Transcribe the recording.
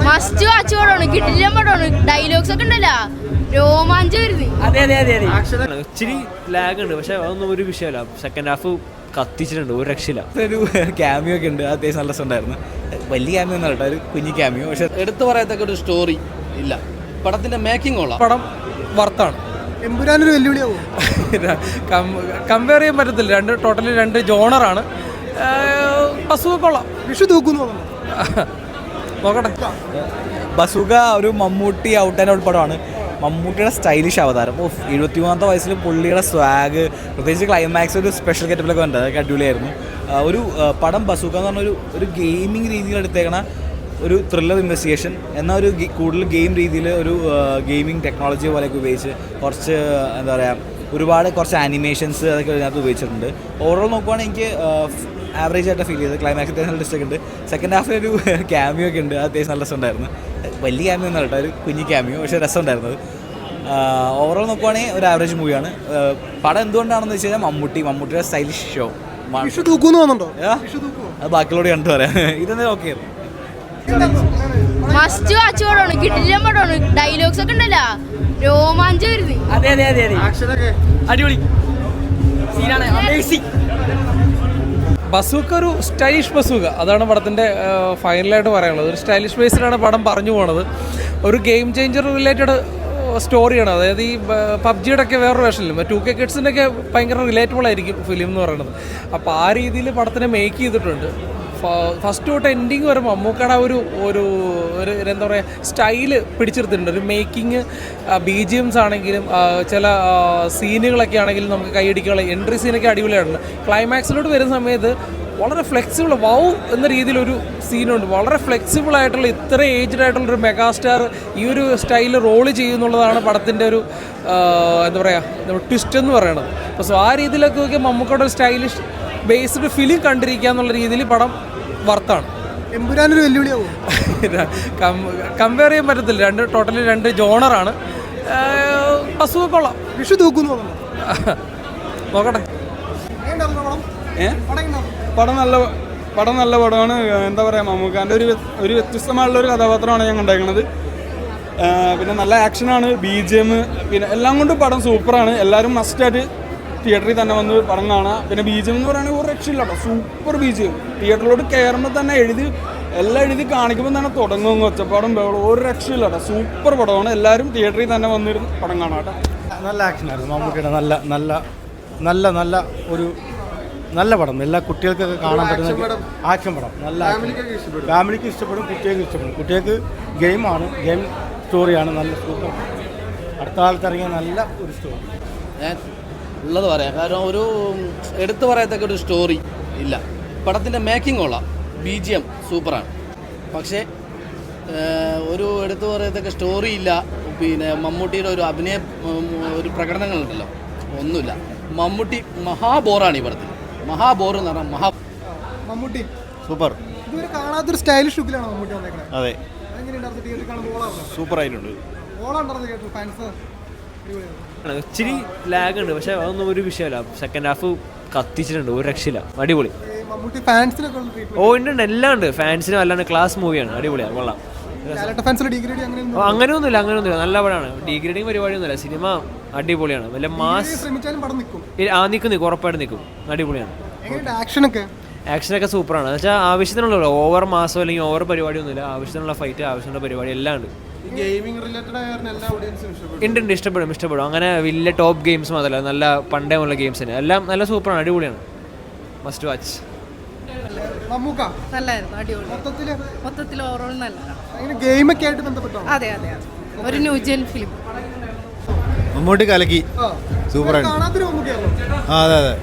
Must watch പടമാണ്, കിട്ടില്ല പടമാണ്. ഡയലോഗ്സ് ഒക്കെ ഉണ്ടല്ലോ, രോമാഞ്ചം വരുന്നു. ഇച്ചിരി ലാഗ് ഉണ്ട്, പക്ഷെ അതൊന്നും ഒരു വിഷയമല്ല. സെക്കൻഡ് ഹാഫ് കത്തിച്ചിട്ടുണ്ട്, ഒരു രക്ഷയില്ല. ഒരു ക്യാമിയോ ഒക്കെ ഉണ്ട്, അത്യാവശ്യം നല്ല രസമുണ്ടായിരുന്നു. വലിയ ക്യാമിയോ ഒന്നും കേട്ടോ, ഒരു കുഞ്ഞു ക്യാമിയോ. പക്ഷെ എടുത്തു പറയത്തക്ക ഒരു സ്റ്റോറി ഇല്ല. പടത്തിന്റെ മേക്കിംഗ് ഉള്ള പടം വർത്താണ്. എമ്പുരാനൊരു വെല്ലുവിളിയാവും. കമ്പയർ ചെയ്യാൻ പറ്റത്തില്ല, ടോട്ടലി രണ്ട് ജോണറാണ്. കൊള്ളാം. വിഷു തൂക്കുന്നു നോക്കട്ടെ. ബസുക ഒരു മമ്മൂട്ടി ഔട്ട് ആൻഡ് ഔട്ട് പടമാണ്. മമ്മൂട്ടിയുടെ സ്റ്റൈലിഷ് അവതാരം. 73-ാമത്തെ വയസ്സിൽ പുള്ളിയുടെ സ്വാഗ്, പ്രത്യേകിച്ച് ക്ലൈമാക്സ് ഒരു സ്പെഷ്യൽ ഗെറ്റപ്പിലൊക്കെ ഉണ്ട്, അതൊക്കെ അടിപൊളിയായിരുന്നു. ഒരു പടം ബസുക എന്ന് പറഞ്ഞ ഒരു ഗെയിമിംഗ് രീതിയിൽ എടുത്തേക്കണ ഒരു ത്രില്ലർ ഇൻവെസ്റ്റിഗേഷൻ, എന്നാൽ ഒരു കൂടുതൽ ഗെയിം രീതിയിൽ ഒരു ഗെയിമിംഗ് ടെക്നോളജി പോലെയൊക്കെ ഉപയോഗിച്ച് കുറച്ച് എന്താ പറയുക, കുറച്ച് ആനിമേഷൻസ് അതൊക്കെ ഇതിനകത്ത് ഉപയോഗിച്ചിട്ടുണ്ട്. ഓവറോൾ നോക്കുവാണെങ്കിൽ എനിക്ക് ആവറേജ് ആയിട്ട് ഫീൽ ചെയ്തത്. ക്ലൈമാക്സ് അത്യാവശ്യം നല്ല ഡിസ്റ്റൊക്കെ ഉണ്ട്. സെക്കൻഡ് ഹാഫിലൊരു ക്യാമിയോ ഒക്കെ ഉണ്ട്, അത്യാവശ്യം നല്ല രസമുണ്ടായിരുന്നു. വലിയ ക്യാമിയോ ഒന്നും കേട്ടോ, ഒരു കുഞ്ഞു ക്യാമിയോ, പക്ഷേ രസമുണ്ടായിരുന്നത്. ഓവറോൾ നോക്കുവാണെങ്കിൽ ഒരു ആവറേജ് മൂവിയാണ്. പടം എന്തുകൊണ്ടാണെന്ന് വെച്ച് കഴിഞ്ഞാൽ മമ്മൂട്ടിയുടെ സ്റ്റൈലിഷ് ഷോ. വിഷു തൂക്കുന്നു തോന്നുന്നുണ്ടോ? അത് ബാക്കിയോട് കണ്ടു പറയാം. ഇതെന്താ ഓക്കെ. മസ്റ്റ് വാച്ച് പടമാണ്, കിട്ടില്ല പടമാണ്. ഡയലോഗ്സ് ഒക്കെ ഉണ്ടല്ലോ, രോമാഞ്ചം വരുന്നു. അടിപൊളി സീനാണ്, അമേസിംഗ്. ബസൂക്ക ഒരു സ്റ്റൈലിഷ് ബസൂക്ക, അതാണ് പടത്തിൻ്റെ ഫൈനലായിട്ട് പറയാനുള്ളത്. ഒരു സ്റ്റൈലിഷ് ബേസിലാണ് പടം പറഞ്ഞു പോണത്. ഒരു ഗെയിം ചേഞ്ചർ റിലേറ്റഡ് സ്റ്റോറിയാണ്. അതായത് ഈ പബ്ജിയുടെ ഒക്കെ വേറൊരു വേഷനിലും 2K കിഡ്സിൻ്റെ ഒക്കെ ഭയങ്കര റിലേറ്റബിൾ ആയിരിക്കും ഫിലിം എന്ന് പറയുന്നത്. അപ്പോൾ ആ രീതിയിൽ പടത്തിനെ മേക്ക് ചെയ്തിട്ടുണ്ട്. ഫസ്റ്റ് തൊട്ട് എൻഡിങ് വരെ മമ്മൂക്കയുടെ ഒരു എന്താ പറയുക സ്റ്റൈല് പിടിച്ചെടുത്തിട്ടുണ്ട്. ഒരു മേക്കിങ്, BGMs ആണെങ്കിലും ചില സീനുകളൊക്കെ ആണെങ്കിലും നമുക്ക് കൈയടിക്കാനുള്ള എൻട്രി സീനൊക്കെ അടിപൊളിയാണ്. ക്ലൈമാക്സിലോട്ട് വരുന്ന സമയത്ത് വളരെ ഫ്ലെക്സിബിൾ, വൗ എന്ന രീതിയിലൊരു സീനുണ്ട്. വളരെ ഫ്ലെക്സിബിൾ ആയിട്ടുള്ള, ഇത്ര ഏജ്ഡ് ആയിട്ടുള്ളൊരു മെഗാസ്റ്റാർ ഈ ഒരു സ്റ്റൈലിൽ റോള് ചെയ്യുന്നുള്ളതാണ് പടത്തിൻ്റെ ഒരു എന്താ പറയുക ട്വിസ്റ്റ് എന്ന് പറയുന്നത്. അപ്പോൾ ആ രീതിയിലൊക്കെ നോക്കിയാൽ മമ്മൂക്കയുടെ ഒരു സ്റ്റൈലിഷ് ബേസ്ഡ് ഫിലിം കണ്ടിരിക്കുക എന്നുള്ള രീതിയിൽ പടം വർത്താണ്. എമ്പുരാനൊരു വെല്ലുവിളിയാവും. കമ്പയർ ചെയ്യാൻ പറ്റത്തില്ല, ടോട്ടലി രണ്ട് ജോണറാണ്. കൊള്ളാം. വിഷു തൂക്കുന്നു നോക്കട്ടെ. പടം നല്ല പടമാണ്. എന്താ പറയുക, മമ്മൂക്കാൻ്റെ ഒരു വ്യത്യസ്തമായിട്ടുള്ളൊരു കഥാപാത്രമാണ് ഞാൻ കണ്ടേക്കുന്നത്. പിന്നെ നല്ല ആക്ഷനാണ്, BGM, പിന്നെ എല്ലാം കൊണ്ടും പടം സൂപ്പറാണ്. എല്ലാവരും മസ്റ്റായിട്ട് തിയേറ്ററിൽ തന്നെ വന്ന് പടം കാണാം. പിന്നെ BGM എന്ന് പറയുകയാണെങ്കിൽ ഒരു രക്ഷയില്ല കേട്ടോ, സൂപ്പർ BGM. തിയേറ്ററിലോട്ട് കയറുമ്പോൾ തന്നെ എല്ലാം എഴുതി കാണിക്കുമ്പോൾ തന്നെ തുടങ്ങും ഒച്ചപ്പാടും ബഹളം, ഒരു രക്ഷയില്ല കേട്ടോ, സൂപ്പർ പടമാണ്. എല്ലാവരും തിയേറ്ററിൽ തന്നെ വന്നിരുന്ന് പടം കാണാം കേട്ടോ. നല്ല ആക്ഷനായിരുന്നു മമ്മൂക്കയുടെ. നല്ല പടം, എല്ലാ കുട്ടികൾക്കൊക്കെ കാണാൻ പറ്റുന്ന ആക്ഷൻ പടം. നല്ല ഫാമിലിക്ക് ഇഷ്ടപ്പെടും, കുട്ടികൾക്ക് ഇഷ്ടപ്പെടും. കുട്ടികൾക്ക് ഗെയിം സ്റ്റോറിയാണ്, നല്ല സൂപ്പർ. അടുത്ത കാലത്ത് ഇറങ്ങിയ നല്ല ഒരു സ്റ്റോറി. ഞാൻ ഉള്ളത് പറയാം, കാരണം ഒരു എടുത്തു പറയത്തക്ക ഒരു സ്റ്റോറി ഇല്ല. പടത്തിൻ്റെ മേക്കിംഗ് ഉള്ള BGM സൂപ്പറാണ്, പക്ഷേ ഒരു എടുത്തു പറയത്തക്ക സ്റ്റോറി ഇല്ല. പിന്നെ മമ്മൂട്ടിയുടെ ഒരു ഒരു പ്രകടനങ്ങളുണ്ടല്ലോ, ഒന്നുമില്ല. മമ്മൂട്ടി മഹാബോറാണ് ഈ പടത്തിൽ. മഹാബോറ് എന്ന് പറഞ്ഞാൽ മമ്മൂട്ടി സൂപ്പർ. ഇതുവരെ കാണാത്തൊരു സ്റ്റൈലിഷ് ലുക്കിലാണ് മമ്മൂട്ടി വന്നേക്കുന്നത്. അതെ, സൂപ്പർ ആയിട്ടുണ്ട്. ഇച്ചിരി ലാഗ് ഉണ്ട്, പക്ഷെ അതൊന്നും ഒരു വിഷയമല്ല. സെക്കൻഡ് ഹാഫ് കത്തിച്ചിട്ടുണ്ട്, ഒരു രക്ഷയില്ല, അടിപൊളി. ഉണ്ട്, എല്ലാം ഉണ്ട്. ഫാൻസിനും അല്ലാണ്ട് ക്ലാസ് മൂവിയാണ്, അടിപൊളിയാണ്, കൊള്ളാം. അങ്ങനെയൊന്നുമില്ല, നല്ല പടമാണ്. ഡീഗ്രേഡിങ് പരിപാടിയൊന്നുമില്ല. സിനിമ അടിപൊളിയാണ്. വല്ല മാസ് നിൽക്കും, ഉറപ്പായിട്ട് നിൽക്കും, അടിപൊളിയാണ്. ആക്ഷനൊക്കെ സൂപ്പറാണ്. എന്ന് വെച്ചാൽ ആവശ്യത്തിനുള്ള ഓവർ മാസോ അല്ലെങ്കിൽ ഓവർ പരിപാടിയൊന്നുമില്ല. ആവശ്യത്തിനുള്ള ഫൈറ്റ്, ആവശ്യത്തിനുള്ള പരിപാടി എല്ലാം ഉണ്ട്. ഉണ്ട്, ഇഷ്ടപ്പെടും. അങ്ങനെ വലിയ ടോപ്പ് ഗെയിംസ് മാത്രമല്ല, നല്ല പണ്ടേ ഉള്ള ഗെയിംസ് തന്നെ എല്ലാം നല്ല സൂപ്പറാണ്, അടിപൊളിയാണ്. Must watch. മൊത്തത്തിൽ ഓവറോൾ നല്ലതാണ്. ഗെയിമൊക്കെ ആയിട്ട് ബന്ധപ്പെട്ടോ? അതെ, ഒരു ന്യൂജൻ ഫിലിം. മമ്മൂട്ടി കലക്കി, സൂപ്പറായിട്ട്. കാണാത്തൊരു മമ്മൂട്ടിയാണല്ലോ. അതെ.